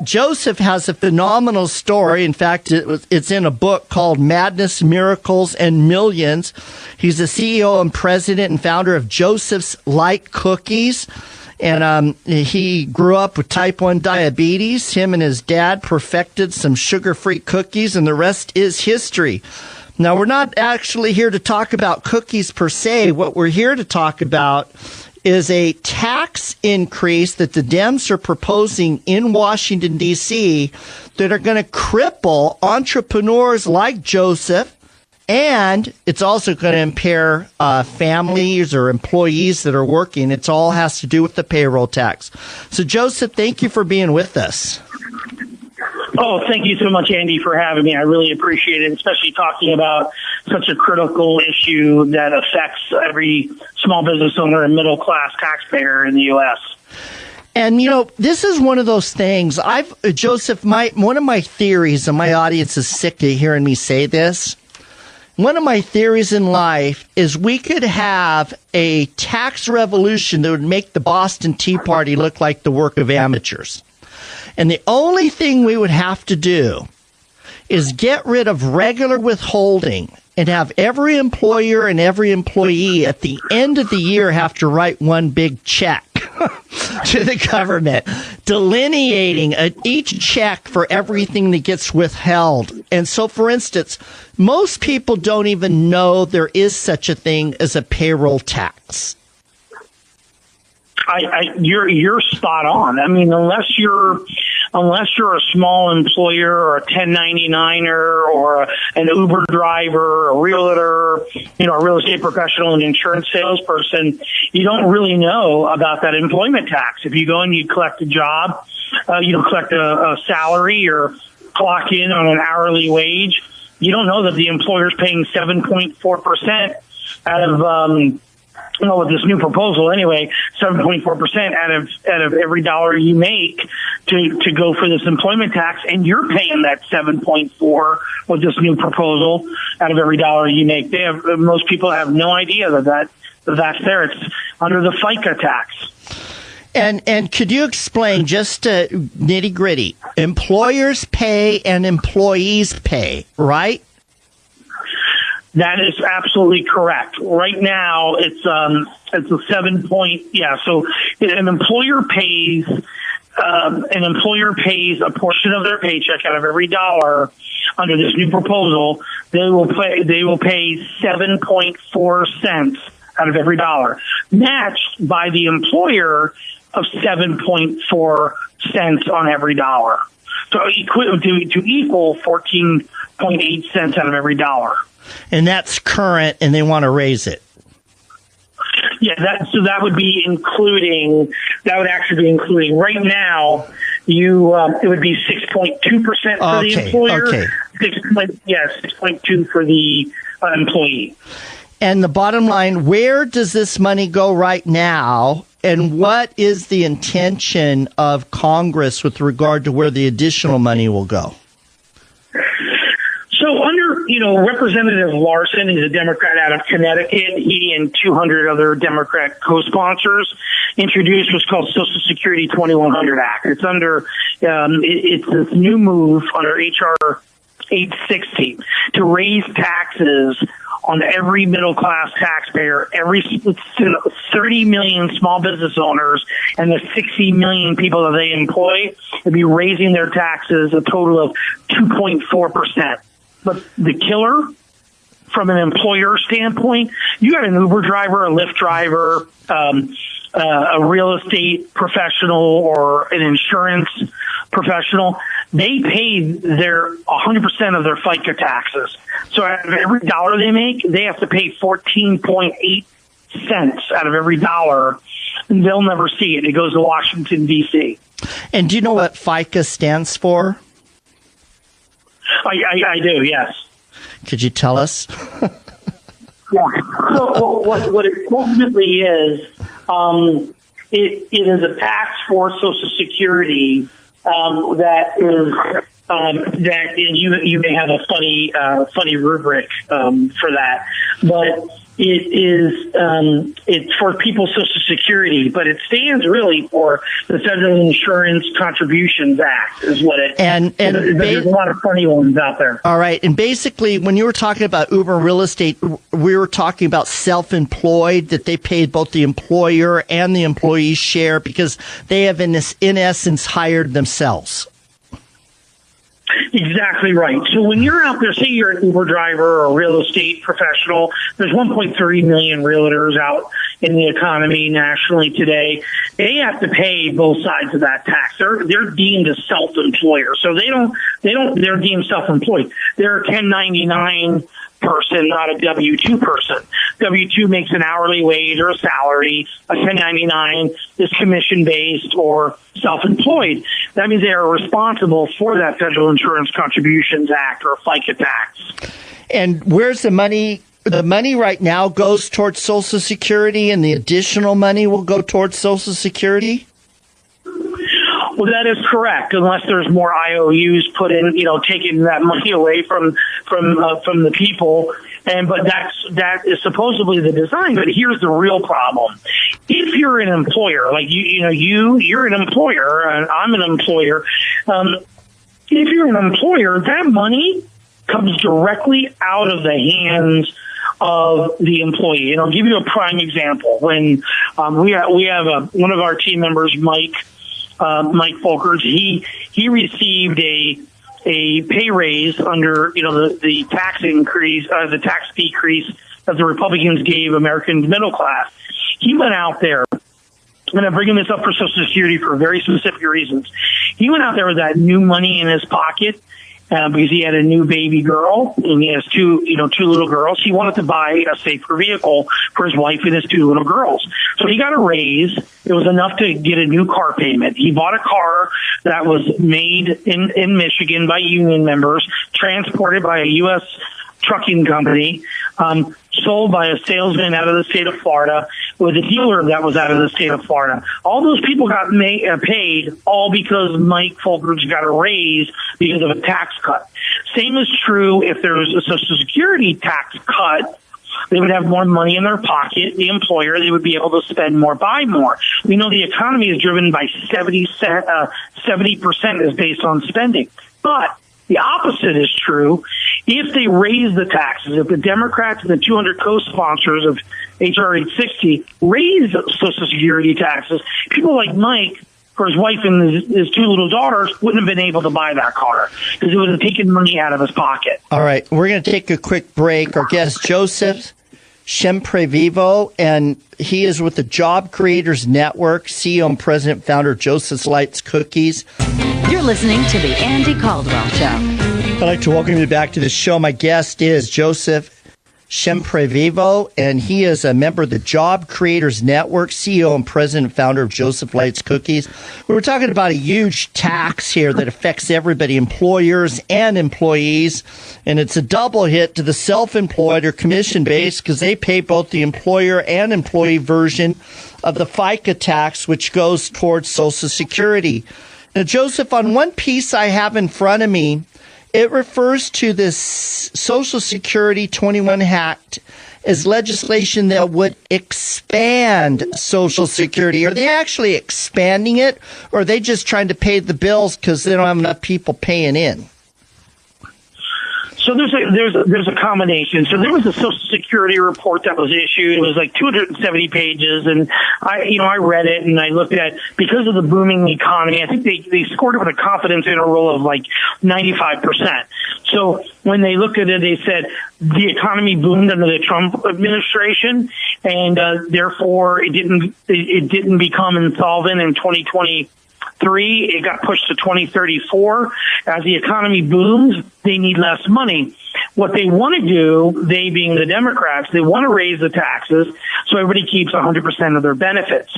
Joseph has a phenomenal story. In fact, it's in a book called Madness, Miracles, and Millions. He's the CEO and president and founder of Joseph's Light Cookies. And he grew up with type 1 diabetes. Him and his dad perfected some sugar-free cookies, and the rest is history. Now, we're not actually here to talk about cookies per se. What we're here to talk about is a tax increase that the Dems are proposing in Washington, D.C. that are going to cripple entrepreneurs like Joseph, and it's also going to impair families or employees that are working. It all has to do with the payroll tax. So, Joseph, thank you for being with us. Oh, thank you so much, Andy, for having me. I really appreciate it, especially talking about such a critical issue that affects every small business owner and middle-class taxpayer in the U.S. And, this is one of those things. Joseph, one of my theories, and my audience is sick of hearing me say this. One of my theories in life is we could have a tax revolution that would make the Boston Tea Party look like the work of amateurs. And the only thing we would have to do is get rid of regular withholding and have every employer and every employee at the end of the year have to write one big check to the government, delineating each check for everything that gets withheld. And so, for instance, most people don't even know there is such a thing as a payroll tax. You're spot on. I mean, unless you're a small employer or a 1099er or an Uber driver, a realtor, a real estate professional, an insurance salesperson, you don't really know about that employment tax. If you go and you collect a job, collect a salary or clock in on an hourly wage, you don't know that the employer's paying 7.4% out of with this new proposal anyway, 7.4% out of every dollar you make to go for this employment tax, and you're paying that 7.4 with this new proposal out of every dollar you make. Most people have no idea that's there. It's under the FICA tax. And could you explain just nitty gritty? Employers pay and employees pay, right? That is absolutely correct. Right now, it's a 7 point. Yeah. So an employer pays a portion of their paycheck out of every dollar. Under this new proposal, they will pay 7.4 cents out of every dollar, matched by the employer of 7.4 cents on every dollar. So to equal 14.8 cents out of every dollar. And that's current, and they want to raise it. Yeah, that would be including. That would actually be including. Right now, it would be 6.2% for the employer. Okay. 6.2 for the employee. And the bottom line: where does this money go right now? And what is the intention of Congress with regard to where the additional money will go? So Representative Larson is a Democrat out of Connecticut. He and 200 other Democrat co-sponsors introduced what's called Social Security 2100 Act. It's it's this new move under HR 860 to raise taxes on every middle-class taxpayer, every 30 million small business owners, and the 60 million people that they employ, would be raising their taxes a total of 2.4%. But the killer, from an employer standpoint, you got an Uber driver, a Lyft driver, a real estate professional, or an insurance professional. They pay their 100% of their FICA taxes. So out of every dollar they make, they have to pay 14.8 cents out of every dollar, and they'll never see it. It goes to Washington, D.C. And do you know what FICA stands for? I do, yes. Could you tell us? Yeah. So what it ultimately is, it is a tax for Social Security that you may have a funny rubric for that, but it's for people's Social Security, but it stands really for the Federal Insurance Contributions Act, is what it. And there's a lot of funny ones out there. All right, and basically, when you were talking about Uber Real Estate, we were talking about self-employed, that they paid both the employer and the employee share because they have, in essence, hired themselves. Exactly right. So when you're out there, say you're an Uber driver or a real estate professional, there's 1.3 million realtors out in the economy nationally today. They have to pay both sides of that tax. They're deemed a self-employer. So they're deemed self-employed. They're a 1099 person, not a W-2 person. W-2 makes an hourly wage or a salary. A 1099 is commission-based or self-employed. That means they are responsible for that Federal Insurance Contributions Act or FICA tax. And where's the money? The money right now goes towards Social Security, and the additional money will go towards Social Security? Well, that is correct, unless there's more IOUs put in, taking that money away from the people. But that is supposedly the design. But here's the real problem: if you're an employer, like you're an employer, and I'm an employer. If you're an employer, that money comes directly out of the hands of the employee. And I'll give you a prime example. When we have one of our team members, Mike Folkers, he received a pay raise under the tax increase, the tax decrease that the Republicans gave American middle class. He went out there, and I'm bringing this up for Social Security for very specific reasons. He went out there with that new money in his pocket. Because he had a new baby girl and he has two little girls. He wanted to buy a safer vehicle for his wife and his two little girls. So he got a raise. It was enough to get a new car payment. He bought a car that was made in Michigan by union members, transported by a U.S. trucking company, sold by a salesman out of the state of Florida with a dealer that was out of the state of Florida. All those people got paid all because Mike Folkers got a raise because of a tax cut. Same is true if there was a Social Security tax cut. They would have more money in their pocket, the employer. They would be able to spend more, buy more. We know the economy is driven by 70% is based on spending. But the opposite is true. If they raise the taxes, if the Democrats and the 200 co-sponsors of H.R. 860 raise Social Security taxes, people like Mike, for his wife and his two little daughters, wouldn't have been able to buy that car because it would have taken money out of his pocket. All right, we're going to take a quick break. Our guest, Joseph Semprevivo, and he is with the Job Creators Network, CEO and president, founder of Joseph's Lights Cookies. You're listening to The Andy Caldwell Show. I'd like to welcome you back to the show. My guest is Joseph Semprevivo, and he is a member of the Job Creators Network, CEO and president, founder of Joseph Lights Cookies. We were talking about a huge tax here that affects everybody, employers and employees, and it's a double hit to the self-employed or commission-based because they pay both the employer and employee version of the FICA tax, which goes towards Social Security. Now, Joseph, on one piece I have in front of me, it refers to this Social Security 21 Act as legislation that would expand Social Security. Are they actually expanding it, or are they just trying to pay the bills because they don't have enough people paying in? So there's a combination. So there was a Social Security report that was issued. It was like 270 pages, and I read it and I looked at, because of the booming economy, I think they scored it with a confidence interval of like 95%. So when they looked at it, they said the economy boomed under the Trump administration, and therefore it didn't become insolvent in 2023. It got pushed to 2034. As the economy booms, they need less money. What they want to do, they being the Democrats, they want to raise the taxes so everybody keeps 100% of their benefits.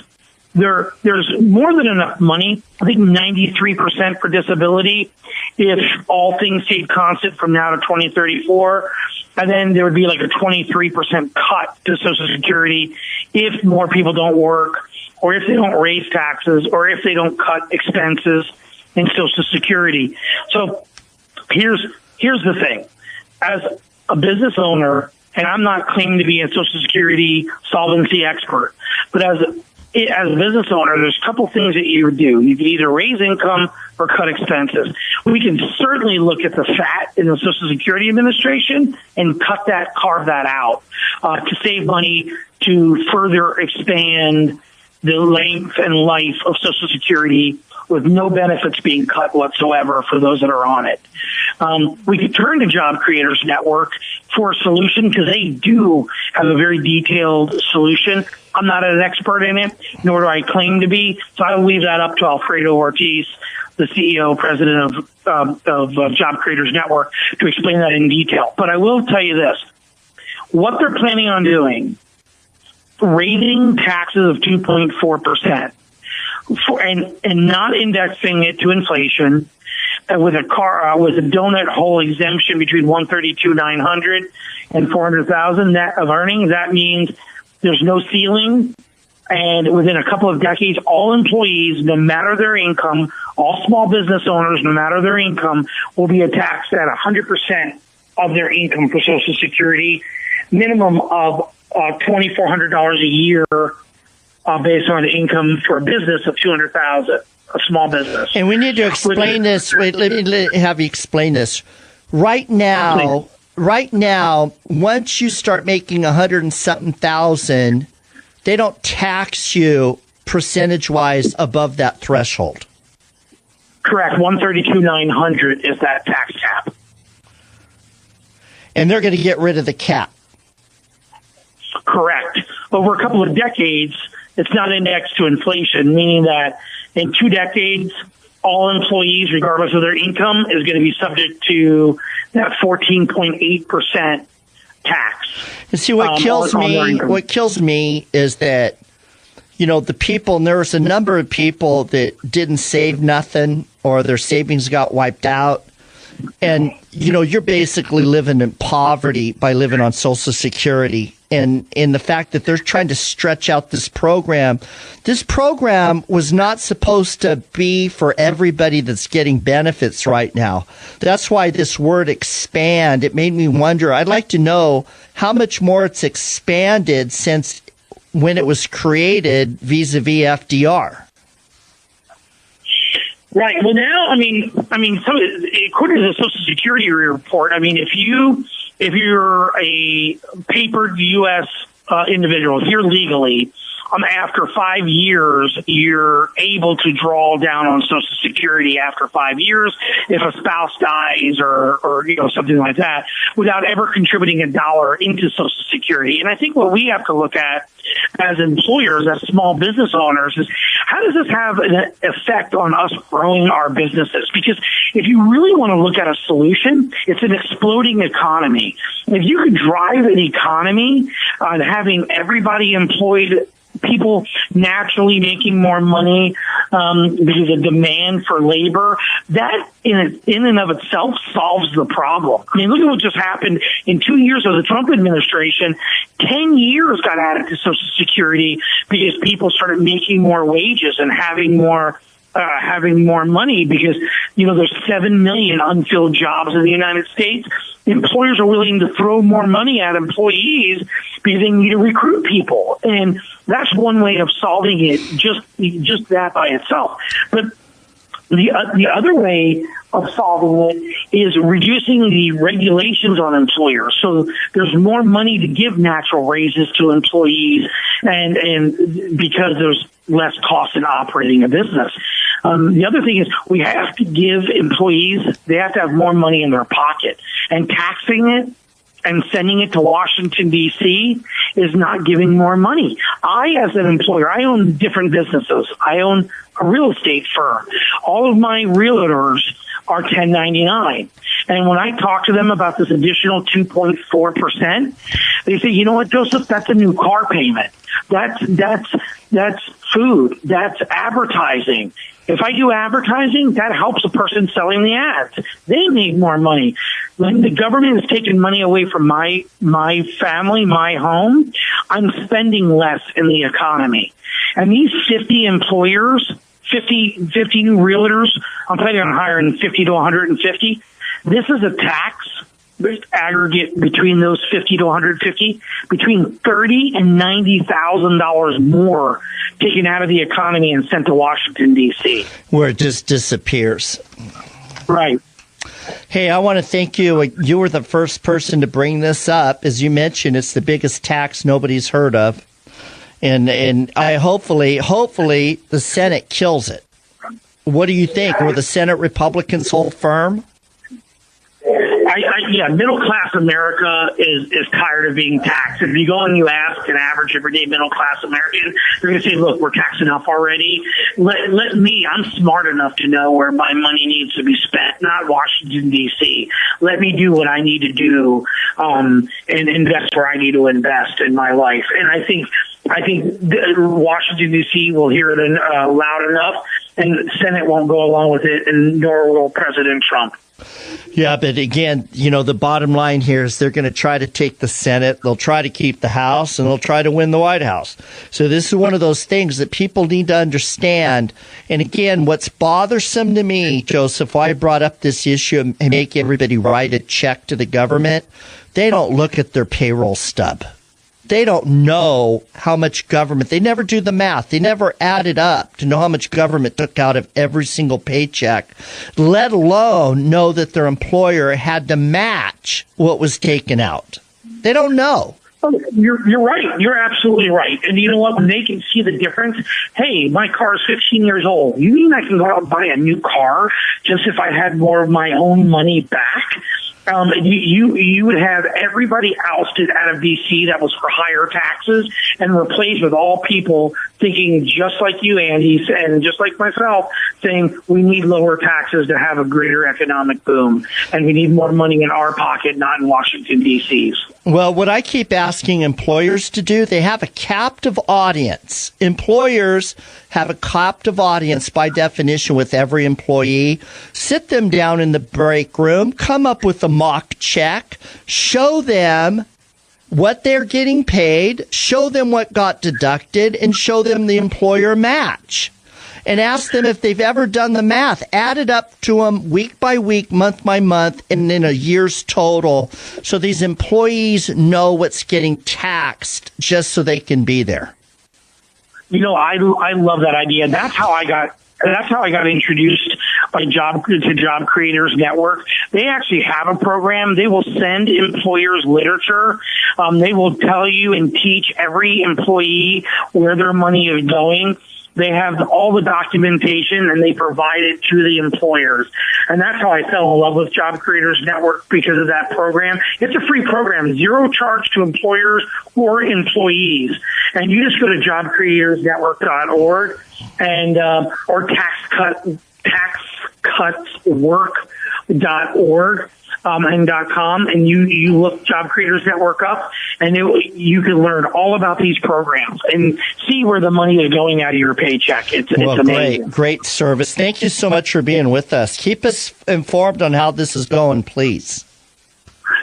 There's more than enough money. I think 93% for disability if all things stayed constant from now to 2034. And then there would be like a 23% cut to Social Security if more people don't work, or if they don't raise taxes, or if they don't cut expenses in Social Security. So here's the thing. As a business owner, and I'm not claiming to be a Social Security solvency expert, but as a business owner, there's a couple things that you would do. You can either raise income or cut expenses. We can certainly look at the fat in the Social Security Administration and carve that out to save money, to further expand the length and life of Social Security with no benefits being cut whatsoever for those that are on it. We could turn to Job Creators Network for a solution because they do have a very detailed solution. I'm not an expert in it, nor do I claim to be, so I will leave that up to Alfredo Ortiz, the CEO, president of Job Creators Network, to explain that in detail. But I will tell you this. What they're planning on doing, raising taxes of 2.4%, and not indexing it to inflation, with a donut hole exemption between $132,900 and $400,000 net of earnings. That means there's no ceiling, and within a couple of decades, all employees, no matter their income, all small business owners, no matter their income, will be taxed at 100% of their income for Social Security, minimum of $2,400 a year. Based on the income for a business of $200,000, a small business. And we need to explain this. Wait, let me have you explain this. Right now, once you start making 100 and something thousand, they don't tax you percentage-wise above that threshold. Correct. 132,900 is that tax cap. And they're going to get rid of the cap. Correct. Over a couple of decades, it's not indexed to inflation, meaning that in 2 decades, all employees, regardless of their income, is going to be subject to that 14.8% tax. And see, what kills me is that, the people, and there was a number of people that didn't save nothing or their savings got wiped out. And, you're basically living in poverty by living on Social Security. And in the fact that they're trying to stretch out this program was not supposed to be for everybody that's getting benefits right now. That's why this word expand, it made me wonder. I'd like to know how much more it's expanded since when it was created vis-a-vis FDR. Right. Well, now, according to the Social Security report, if you're a papered U.S. Individual, if you're legally, after 5 years, you're able to draw down on Social Security after 5 years if a spouse dies or something like that, without ever contributing a dollar into Social Security. And I think what we have to look at as employers, as small business owners, is how does this have an effect on us growing our businesses? Because if you really want to look at a solution, it's an exploding economy. If you could drive an economy on having everybody employed, people naturally making more money because of demand for labor, that in and of itself solves the problem. Look at what just happened in 2 years of the Trump administration. 10 years got added to Social Security because people started making more wages and having more money because, there's 7 million unfilled jobs in the United States. Employers are willing to throw more money at employees because they need to recruit people. And that's one way of solving it, just that by itself. But the other way of solving it is reducing the regulations on employers. So there's more money to give natural raises to employees and because there's less cost in operating a business. The other thing is we have to give employees, they have to have more money in their pocket, and taxing it and sending it to Washington, D.C. is not giving more money. As an employer, I own different businesses. I own a real estate firm. All of my realtors are 1099. And when I talk to them about this additional 2.4%, they say, you know what, Joseph, that's a new car payment. That's food. That's advertising. If I do advertising, that helps the person selling the ads. They need more money. When the government has taken money away from my family, my home, I'm spending less in the economy. And these 50 employers, 50 new realtors, I'm planning on hiring 50 to 150. This is a tax aggregate between those 50 to 150, between $30,000 and $90,000 more taken out of the economy and sent to Washington, D.C. Where it just disappears. Right. Hey, I want to thank you. You were the first person to bring this up. As you mentioned, it's the biggest tax nobody's heard of. And I hopefully the Senate kills it. What do you think? Will the Senate Republicans hold firm? Yeah, middle-class America is tired of being taxed. If you go and you ask an average, everyday middle-class American, they're going to say, look, we're taxed enough already. Let me, I'm smart enough to know where my money needs to be spent, not Washington, D.C. Let me do what I need to do and invest where I need to invest in my life. And I think Washington, D.C. will hear it loud enough, and the Senate won't go along with it, and nor will President Trump. Yeah, but again, the bottom line here is they're going to try to take the Senate, they'll try to keep the House, and they'll try to win the White House. So this is one of those things that people need to understand. And again, what's bothersome to me, Joseph, why I brought up this issue and make everybody write a check to the government, they don't look at their payroll stub. They don't know how much government, they never do the math. They never add it up to know how much government took out of every single paycheck, let alone know that their employer had to match what was taken out. They don't know. You're right. You're absolutely right. And you know what? When they can see the difference, hey, my car is 15 years old. You mean I can go out and buy a new car just if I had more of my own money back? You would have everybody ousted out of D.C. that was for higher taxes and replaced with all people thinking just like you, Andy, and just like myself, saying we need lower taxes to have a greater economic boom, and we need more money in our pocket, not in Washington, D.C.'s. Well, what I keep asking employers to do, they have a captive audience. Employers have a captive audience by definition with every employee. Sit them down in the break room, come up with a mock check, show them what they're getting paid, show them what got deducted, and show them the employer match. And ask them if they've ever done the math. Add it up to them week by week, month by month, and in a year's total, so these employees know what's getting taxed just so they can be there. I love that idea. That's how I got introduced to Job Creators Network. They actually have a program. They will send employers literature. They will tell you and teach every employee where their money is going. They have all the documentation, and they provide it to the employers. And that's how I fell in love with Job Creators Network, because of that program. It's a free program, zero charge to employers or employees. And you just go to jobcreatorsnetwork.org and or taxcutswork.org. And .com, and you look Job Creators Network up, and you can learn all about these programs and see where the money is going out of your paycheck. It's amazing. Great service. Thank you so much for being with us. Keep us informed on how this is going, please.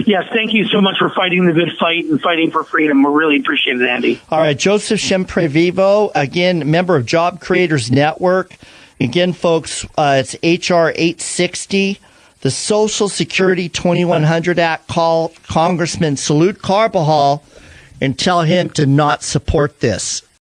Yes, thank you so much for fighting the good fight and fighting for freedom. We really appreciate it, Andy. All right, Joseph Semprevivo, again, member of Job Creators Network. Again, folks, it's HR 860. The Social Security 2100 Act. Call Congressman Salute Carbajal and tell him to not support this.